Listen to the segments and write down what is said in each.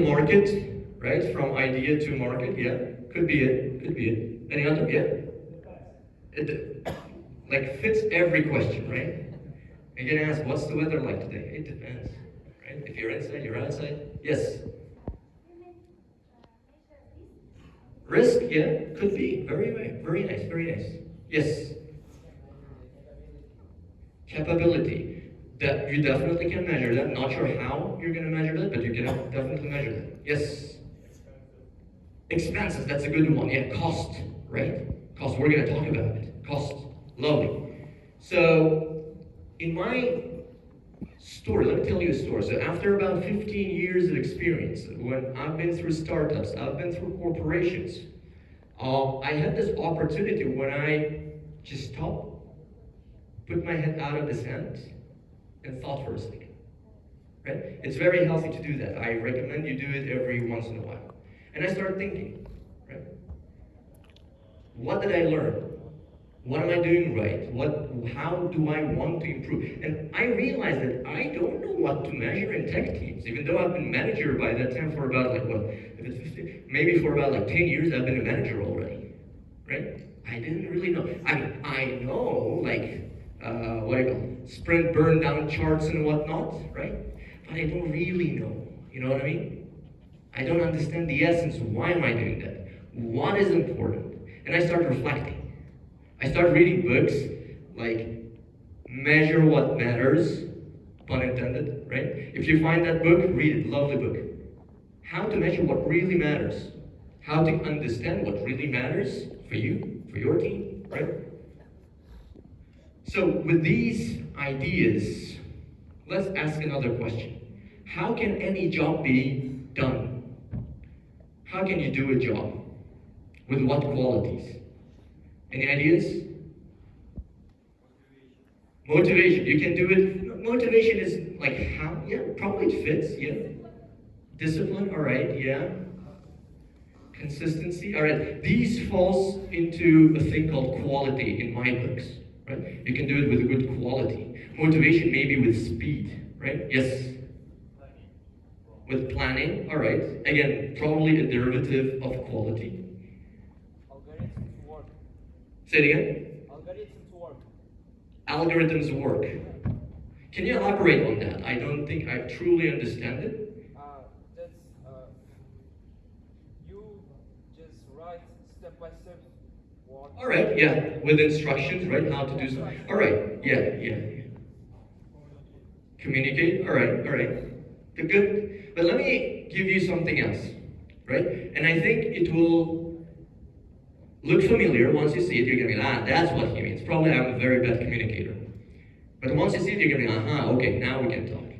Market, right? From idea to market, yeah, could be it, could be it. Any other? Yeah, it like fits every question, right? And you're gonna ask, what's the weather like today? It depends, right? If you're inside, you're outside. Yes. Risk, yeah, could be. Very, very nice, very nice. Yes. Capability. That you definitely can measure that. Not sure how you're gonna measure that, but you can definitely measure that. Yes. Expenses, that's a good one. Yeah, cost, right? Cost, we're gonna talk about it. Cost, lovely. So, in my story, let me tell you a story. So, after about 15 years of experience, when I've been through startups, I've been through corporations, I had this opportunity when I just stopped, put my head out of the sand, and thought for a second. Right? It's very healthy to do that. I recommend you do it every once in a while. And I started thinking, right? What did I learn? What am I doing right? How do I want to improve? And I realized that I don't know what to measure in tech teams, even though I've been manager by that time for about like what, if it's 50, maybe for about like 10 years I've been a manager already, right? I didn't really know. I know like what do you call it? Sprint burn down charts and whatnot, right? But I don't really know. You know what I mean? I don't understand the essence. Why am I doing that? What is important? And I start reflecting. I start reading books like Measure What Matters, pun intended, right? If you find that book, read it. Lovely book. How to measure what really matters. How to understand what really matters for you, for your team, right? So with these ideas, let's ask another question. How can any job be done? How can you do a job? With what qualities? Any ideas? Motivation. You can do it. Motivation is like how? Yeah, probably it fits. Yeah. Discipline. All right. Yeah. Consistency. All right. These falls into a thing called quality in my books. Right. You can do it with a good quality. Motivation maybe with speed. Right. Yes. With planning. All right. Again, probably a derivative of quality. Algorithms work. Say it again. Algorithms work. Algorithms work. Can you elaborate on that? I don't think I truly understand it. That's you just write step by step what. All right, yeah, with instructions, right? How to do something. All right, yeah, yeah. Communicate. All right. The good. But let me give you something else, right? And I think it will look familiar once you see it. You're gonna be, that's what he means. Probably I'm a very bad communicator. But once you see it, you're gonna be, okay, now we can talk.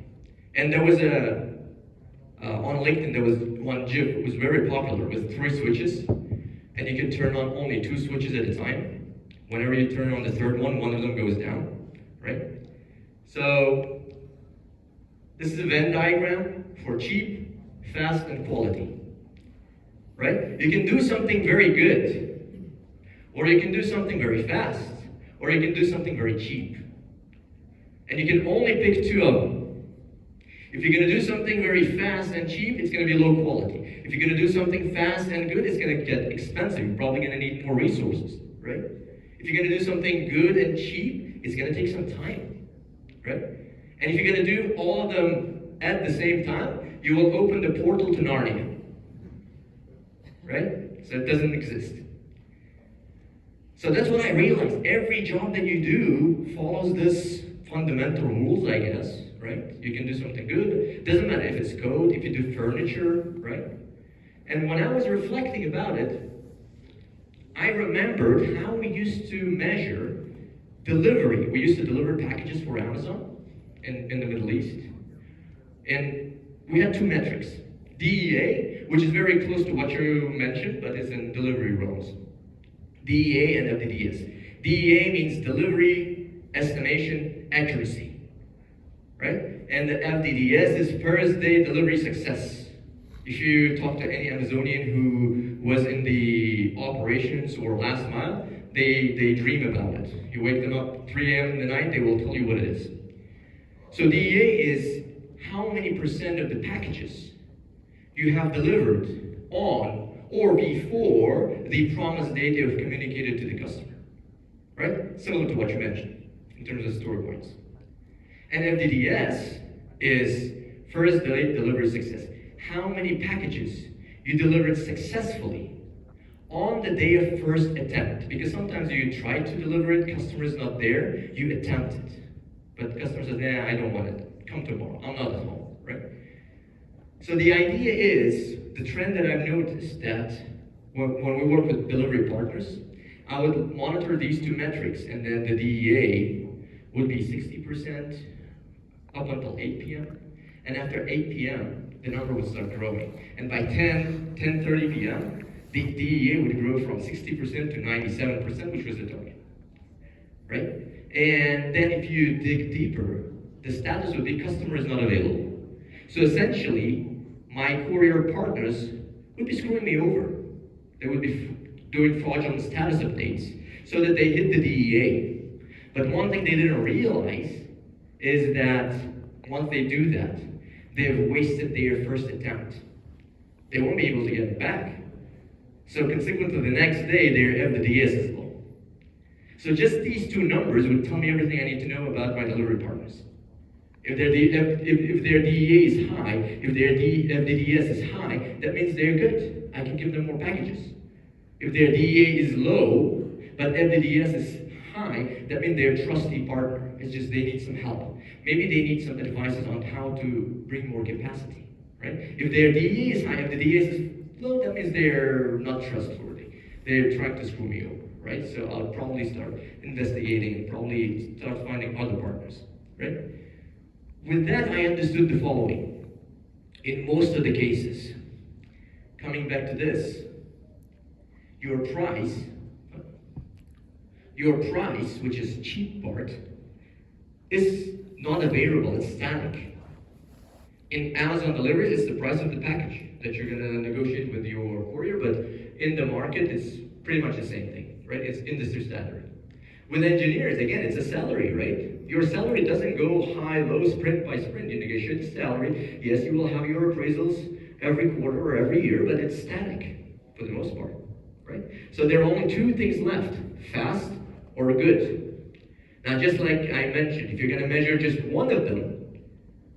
And there was on LinkedIn, there was one GIF. It was very popular with 3 switches, and you can turn on only 2 switches at a time. Whenever you turn on the third one of them goes down, right? So this is a Venn diagram for cheap, fast, and quality, right? You can do something very good, or you can do something very fast, or you can do something very cheap. And you can only pick 2 of them. If you're gonna do something very fast and cheap, it's gonna be low quality. If you're gonna do something fast and good, it's gonna get expensive. You're probably gonna need more resources, right? If you're gonna do something good and cheap, it's gonna take some time, right? And if you're gonna do all of them at the same time, you will open the portal to Narnia, right? So it doesn't exist. So that's what I realized. Every job that you do follows this fundamental rules, I guess, right? You can do something good. Doesn't matter if it's code, if you do furniture, right? And when I was reflecting about it, I remembered how we used to measure delivery. We used to deliver packages for Amazon in the Middle East. And we had 2 metrics. DEA, which is very close to what you mentioned, but it's in delivery roles. DEA and FDDS. DEA means delivery, estimation, accuracy, right? And the FDDS is first day delivery success. If you talk to any Amazonian who was in the operations or last mile, they dream about it. You wake them up 3 a.m. in the night, they will tell you what it is. So DEA is how many % of the packages you have delivered on or before the promised date you have communicated to the customer, right? Similar to what you mentioned in terms of story points. And FDDS is first delayed delivery success. How many packages you delivered successfully on the day of first attempt? Because sometimes you try to deliver it, customer is not there, you attempt it. But the customer says, nah, I don't want it. Come tomorrow. I'm not at home, right? So the idea is, the trend that I've noticed that when we work with delivery partners, I would monitor these two metrics, and then the DEA would be 60% up until 8 p.m. And after 8 p.m., the number would start growing. And by 10:30 p.m., the DEA would grow from 60% to 97%, which was the target, right? And then if you dig deeper, the status would be customer is not available. So essentially, my courier partners would be screwing me over. They would be doing fraudulent status updates so that they hit the DEA. But one thing they didn't realize is that once they do that, they have wasted their first attempt. They won't be able to get it back. So consequently, the next day, their FDDS is low. So just these two numbers would tell me everything I need to know about my delivery partners. If their DEA is high, if their FDDS is high, that means they're good. I can give them more packages. If their DEA is low, but FDDS is high, that means they're a trusty partner. It's just they need some help. Maybe they need some advices on how to bring more capacity, right? If their DEA is high, if the DEA is low, that means they're not trustworthy. They're trying to screw me over, right? So I'll probably start investigating and probably start finding other partners, right? With that, I understood the following. In most of the cases, coming back to this, your price, which is cheap part, is not a variable, it's static. In Amazon deliveries, it's the price of the package that you're gonna negotiate with your courier, but in the market, it's pretty much the same thing, right? It's industry standard. With engineers, again, it's a salary, right? Your salary doesn't go high, low, sprint by sprint. You negotiate the salary. Yes, you will have your appraisals every quarter or every year, but it's static for the most part, right? So there are only two things left, fast or good. Now, just like I mentioned, if you're gonna measure just one of them,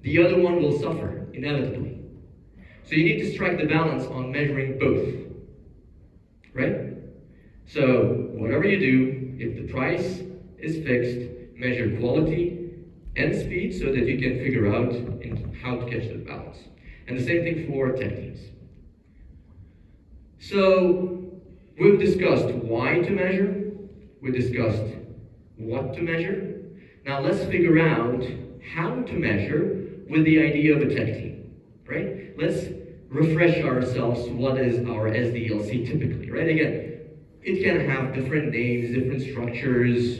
the other one will suffer, inevitably. So you need to strike the balance on measuring both, right? So whatever you do, if the price is fixed, measure quality and speed so that you can figure out how to catch the balance. And the same thing for tech teams. So we've discussed why to measure, we discussed what to measure. Now let's figure out how to measure with the idea of a tech team, right? Let's refresh ourselves what is our SDLC typically, right? Again, it can have different names, different structures.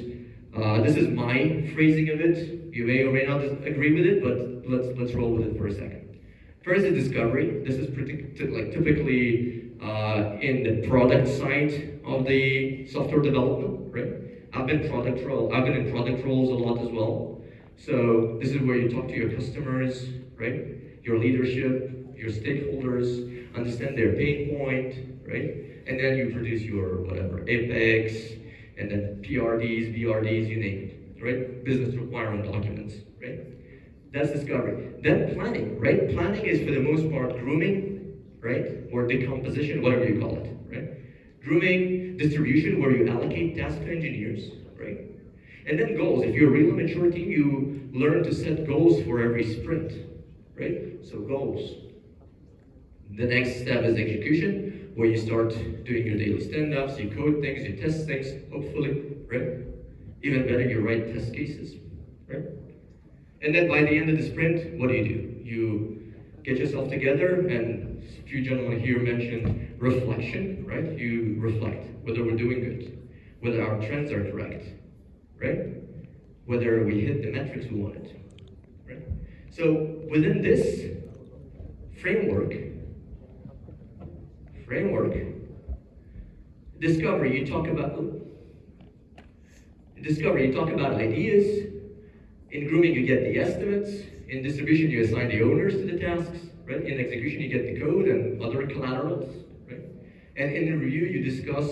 This is my phrasing of it. You may or may not agree with it, but let's roll with it for a second. First is discovery. This is typically in the product side of the software development, right? I've been in product roles a lot as well. So this is where you talk to your customers, right? Your leadership, your stakeholders, understand their pain point, right? And then you produce your whatever, Apex, and then PRDs, BRDs, you name it, right? Business requirement documents, right? That's discovery. Then planning, right? Planning is for the most part grooming, right? Or decomposition, whatever you call it, right? Grooming, distribution, where you allocate tasks to engineers, right? And then goals. If you're a real mature team, you learn to set goals for every sprint, right? So goals. The next step is execution, where you start doing your daily stand-ups, you code things, you test things, hopefully, right? Even better, you write test cases, right? And then by the end of the sprint, what do? You get yourself together, and a few gentlemen here mentioned reflection, right? You reflect whether we're doing good, whether our trends are correct, right? Whether we hit the metrics we wanted, right? So within this framework, discovery, you talk about ideas. In grooming, you get the estimates. In distribution, you assign the owners to the tasks. right? In execution, you get the code and other collaterals, right? And in the review, you discuss